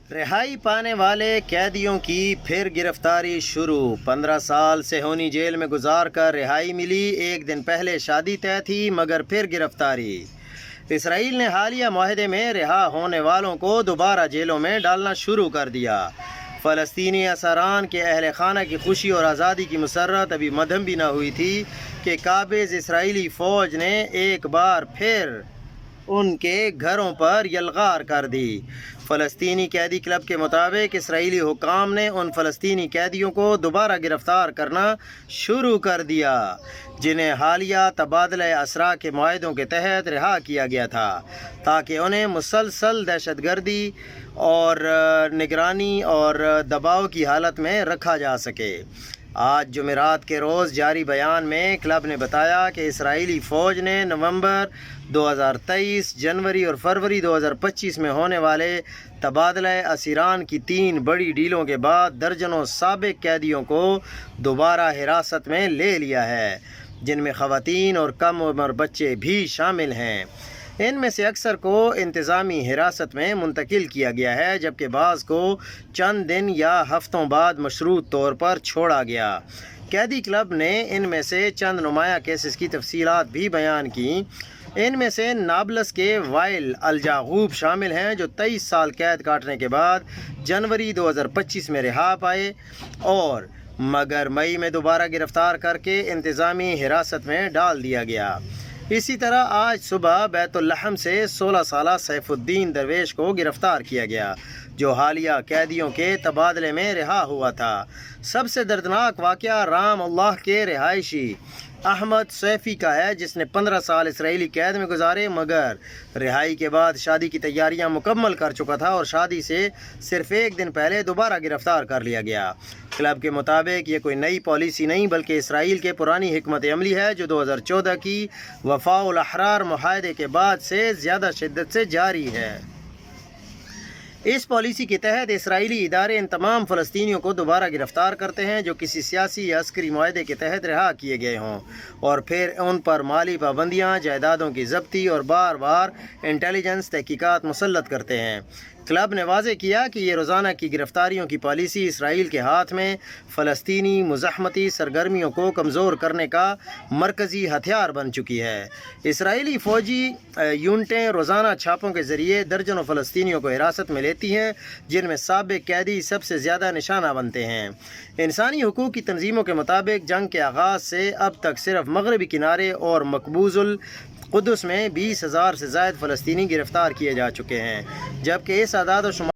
رہائی پانے والے قیدیوں کی پھر گرفتاری شروع 15 سال سہونی جیل میں گزار کر رہائی ملی۔ ایک دن پہلے شادی طے تھی مگر پھر گرفتاری۔ اسرائیل نے حالیہ معاہدے میں رہا ہونے والوں کو دوبارہ جیلوں میں ڈالنا شروع کر دیا۔ فلسطینی اسیران کے اہل خانہ کی خوشی اور آزادی کی مسرت ابھی مدھم بھی نہ ہوئی تھی کہ قابض اسرائیلی فوج نے ایک بار پھر ان کے گھروں پر یلغار کر دی۔ فلسطینی قیدی کلب کے مطابق اسرائیلی حکام نے ان فلسطینی قیدیوں کو دوبارہ گرفتار کرنا شروع کر دیا جنہیں حالیہ تبادلہ اسرا کے معاہدوں کے تحت رہا کیا گیا تھا، تاکہ انہیں مسلسل دہشت گردی اور نگرانی اور دباؤ کی حالت میں رکھا جا سکے۔ آج جمعرات کے روز جاری بیان میں کلب نے بتایا کہ اسرائیلی فوج نے نومبر 2023، جنوری اور فروری 2025 میں ہونے والے تبادلہ اسیران کی 3 بڑی ڈیلوں کے بعد درجنوں سابق قیدیوں کو دوبارہ حراست میں لے لیا ہے، جن میں خواتین اور کم عمر بچے بھی شامل ہیں۔ ان میں سے اکثر کو انتظامی حراست میں منتقل کیا گیا ہے، جبکہ بعض کو چند دن یا ہفتوں بعد مشروط طور پر چھوڑا گیا۔ قیدی کلب نے ان میں سے چند نمایاں کیسز کی تفصیلات بھی بیان کیں۔ ان میں سے نابلس کے وائل الجاغوب شامل ہیں، جو 23 سال قید کاٹنے کے بعد جنوری 2025 میں رہا پائے اور مگر مئی میں دوبارہ گرفتار کر کے انتظامی حراست میں ڈال دیا گیا۔ اسی طرح آج صبح بیت اللحم سے 16 سالہ سیف الدین درویش کو گرفتار کیا گیا، جو حالیہ قیدیوں کے تبادلے میں رہا ہوا تھا۔ سب سے دردناک واقعہ رام اللہ کے رہائشی احمد سیفی کا ہے، جس نے 15 سال اسرائیلی قید میں گزارے مگر رہائی کے بعد شادی کی تیاریاں مکمل کر چکا تھا اور شادی سے صرف ایک دن پہلے دوبارہ گرفتار کر لیا گیا۔ کلب کے مطابق یہ کوئی نئی پالیسی نہیں بلکہ اسرائیل کے پرانی حکمت عملی ہے، جو 2014 کی وفاء الاحرار معاہدے کے بعد سے زیادہ شدت سے جاری ہے۔ اس پالیسی کے تحت اسرائیلی ادارے ان تمام فلسطینیوں کو دوبارہ گرفتار کرتے ہیں جو کسی سیاسی یا عسکری معاہدے کے تحت رہا کیے گئے ہوں، اور پھر ان پر مالی پابندیاں، جائیدادوں کی ضبطی اور بار بار انٹیلیجنس تحقیقات مسلط کرتے ہیں۔ کلب نے واضح کیا کہ یہ روزانہ کی گرفتاریوں کی پالیسی اسرائیل کے ہاتھ میں فلسطینی مزاحمتی سرگرمیوں کو کمزور کرنے کا مرکزی ہتھیار بن چکی ہے۔ اسرائیلی فوجی یونٹیں روزانہ چھاپوں کے ذریعے درجنوں فلسطینیوں کو حراست میں لیتی ہیں، جن میں سابق قیدی سب سے زیادہ نشانہ بنتے ہیں۔ انسانی حقوق کی تنظیموں کے مطابق جنگ کے آغاز سے اب تک صرف مغربی کنارے اور مقبوض القدس میں 20,000 سے زائد فلسطینی گرفتار کیے جا چکے ہیں، جبکہ اس اعداد و شمار